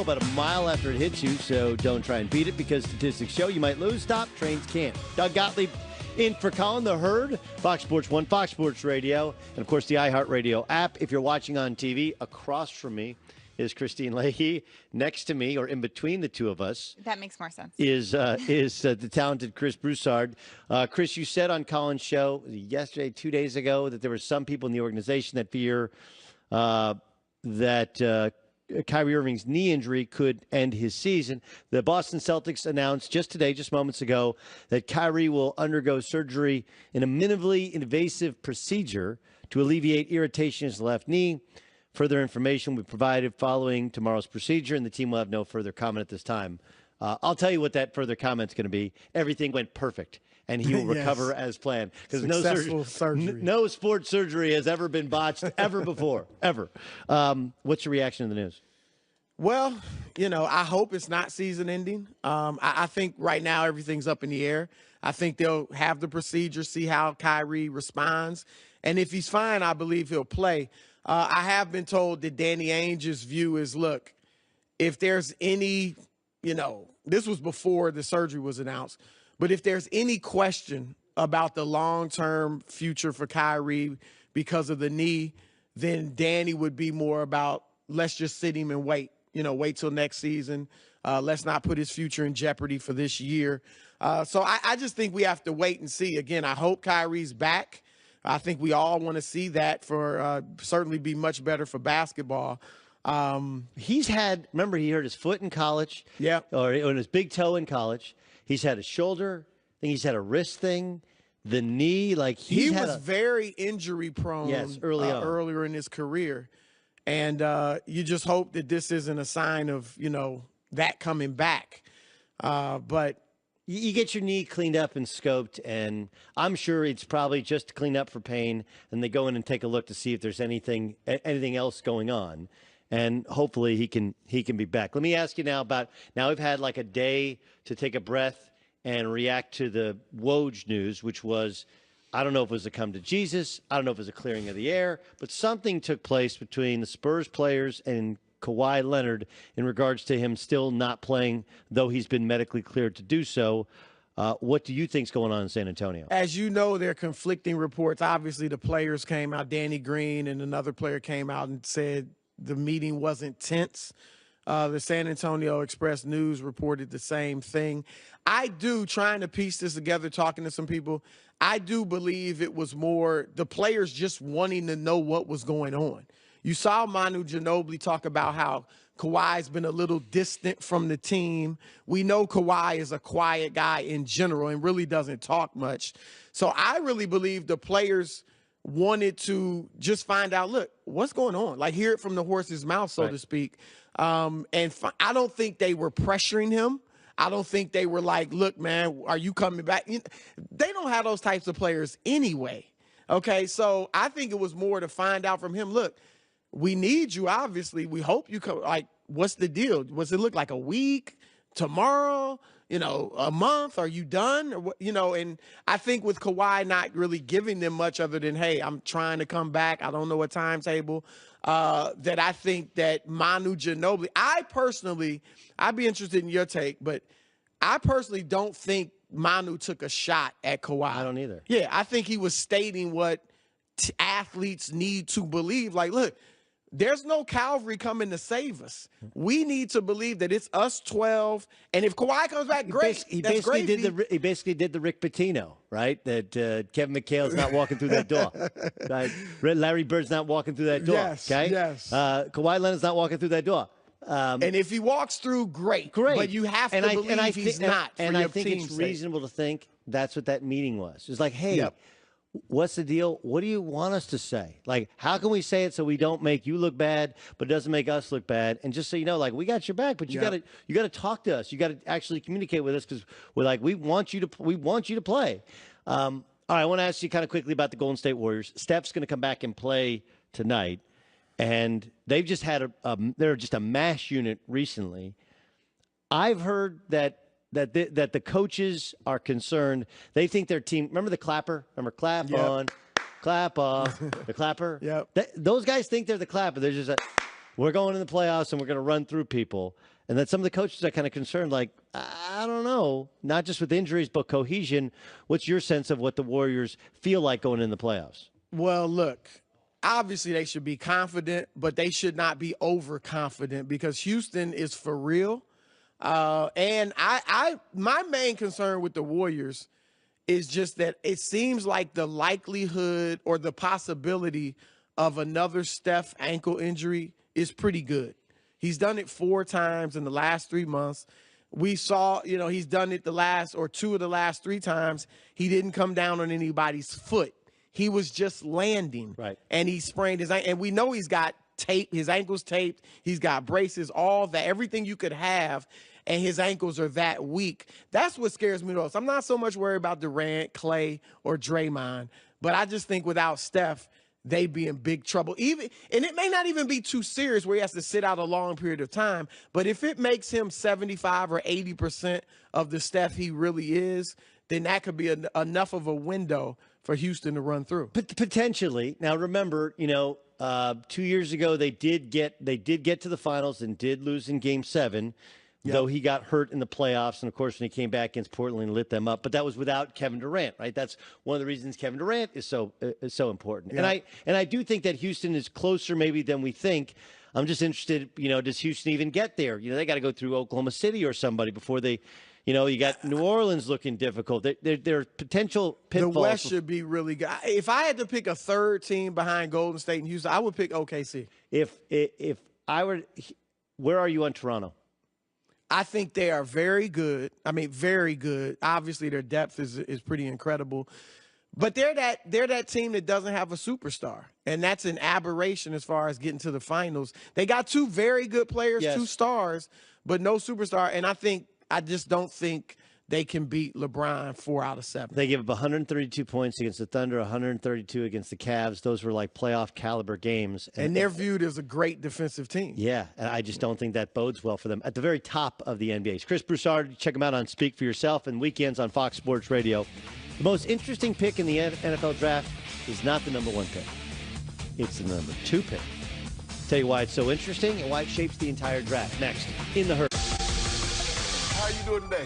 handle about a mile after it hits you, so don't try and beat it because statistics show you might lose. Stop, trains can't. Doug Gottlieb in for Colin, the Herd, Fox Sports 1, Fox Sports Radio, and, of course, the iHeartRadio app. If you're watching on TV, across from me is Christine Leahy. Next to me, or in between the two of us, that makes more sense, is the talented Chris Broussard. Chris, you said on Colin's show yesterday, 2 days ago, that there were some people in the organization that fear that Kyrie Irving's knee injury could end his season. The Boston Celtics announced just today, just moments ago, that Kyrie will undergo surgery in a minimally invasive procedure to alleviate irritation in his left knee. Further information will be provided following tomorrow's procedure, and the team will have no further comment at this time. I'll tell you what that further comment's going to be. Everything went perfect, and he will recover as planned. Because no sports surgery has ever been botched ever before, ever. What's your reaction to the news? Well, I hope it's not season ending. I think right now everything's up in the air. I think they'll have the procedure, see how Kyrie responds. And if he's fine, I believe he'll play. I have been told that Danny Ainge's view is, look, if there's any, this was before the surgery was announced, but if there's any question about the long-term future for Kyrie because of the knee, then Danny would be more about, let's just sit him and wait, wait till next season. Let's not put his future in jeopardy for this year. So I just think we have to wait and see. Again, I hope Kyrie's back. I think we all want to see that for certainly be much better for basketball. He's had, remember, he hurt his foot in college. Yeah. Or his big toe in college. He's had a shoulder. I think he's had a wrist thing. The knee, he was very injury prone. Yes, earlier in his career. And you just hope that this isn't a sign of, that coming back. But you get your knee cleaned up and scoped, and I'm sure it's probably just cleaned up for pain, and they go in and take a look to see if there's anything else going on, and hopefully he can be back. Let me ask you now we've had like a day to take a breath and react to the Woj news, which was, I don't know if it was a come to Jesus, I don't know if it was a clearing of the air, but something took place between the Spurs players and Kawhi Leonard in regards to him still not playing, though he's been medically cleared to do so. What do you think's going on in San Antonio? As you know, there are conflicting reports. Obviously, the players came out, Danny Green and another player came out and said the meeting wasn't tense. The San Antonio Express News reported the same thing. Trying to piece this together, talking to some people, I do believe it was more the players just wanting to know what was going on. You saw Manu Ginobili talk about how Kawhi's been a little distant from the team. We know Kawhi is a quiet guy in general and really doesn't talk much. So I really believe the players wanted to just find out, look, what's going on? Hear it from the horse's mouth, so to speak. I don't think they were pressuring him. I don't think they were like, look, man, are you coming back? They don't have those types of players anyway. Okay, so I think it was more to find out from him, look, we need you, obviously. We hope you come. What's the deal? Does it look like a week, tomorrow, a month? Are you done? Or what, and I think with Kawhi not really giving them much other than, hey, I'm trying to come back. I don't know what timetable. That I think that Manu Ginobili, I'd be interested in your take, but I personally don't think Manu took a shot at Kawhi. I don't either. Yeah, I think he was stating what athletes need to believe. Look, there's no Calvary coming to save us. We need to believe that it's us 12, and if Kawhi comes back, great. He basically did the Rick Pitino, right? That Kevin McHale's not walking through that door. Right? Larry Bird's not walking through that door. Yes, okay? yes. Kawhi Leonard's not walking through that door. And if he walks through, great. But you have to believe he's not. And I think it's reasonable to think that's what that meeting was. It's like, hey, what's the deal? What do you want us to say? How can we say it so we don't make you look bad, but it doesn't make us look bad? And just so you know, we got your back, but you gotta talk to us. You gotta actually communicate with us because we want you to play. All right, I want to ask you kind of quickly about the Golden State Warriors. Steph's going to come back and play tonight, and they've just had they're just a mash unit recently. I've heard that the coaches are concerned. They think their team. Remember the clapper? Remember clap on, clap off, the clapper. Yep. Those guys think they're the clapper. They're just we're going in the playoffs and we're going to run through people. And then some of the coaches are kind of concerned, like, I don't know, not just with injuries, but cohesion. What's your sense of what the Warriors feel like going in the playoffs? Well, look, obviously they should be confident, but they should not be overconfident because Houston is for real. And my main concern with the Warriors is just that it seems like the likelihood or the possibility of another Steph ankle injury is pretty good. He's done it 4 times in the last 3 months. We saw, he's done it 2 of the last 3 times. He didn't come down on anybody's foot. He was just landing. Right. And he sprained his ankle. And we know he's got tape, his ankle's taped. He's got braces, all that, everything you could have. And his ankles are that weak. That's what scares me most. I'm not so much worried about Durant, Clay, or Draymond. But I just think without Steph, they'd be in big trouble. And it may not even be too serious where he has to sit out a long period of time. But if it makes him 75 or 80% of the Steph he really is, then that could be enough of a window for Houston to run through. Potentially. Now, remember, 2 years ago they did get to the finals and did lose in Game 7. Yep. Though he got hurt in the playoffs, and of course when he came back against Portland and lit them up, but that was without Kevin Durant, right? That's one of the reasons Kevin Durant is so important. Yeah. And I do think that Houston is closer maybe than we think. I'm just interested, does Houston even get there? They got to go through Oklahoma City or somebody before they, you got New Orleans looking difficult. There are potential pitfalls. The West should be really good. If I had to pick a third team behind Golden State and Houston, I would pick OKC. If I were, where are you on Toronto? I think they are very good. I mean, very good. Obviously, their depth is pretty incredible. But they're that team that doesn't have a superstar. And that's an aberration as far as getting to the finals. They got 2 very good players, yes. 2 stars, but no superstar. And I just don't think they can beat LeBron 4 out of 7. They gave up 132 points against the Thunder, 132 against the Cavs. Those were like playoff caliber games. And they're viewed as a great defensive team. Yeah, and I just don't think that bodes well for them. At the very top of the NBA. Chris Broussard, check him out on Speak for Yourself and weekends on Fox Sports Radio. The most interesting pick in the NFL draft is not the number 1 pick. It's the number 2 pick. Tell you why it's so interesting and why it shapes the entire draft. Next, In the Herd. How are you doing today?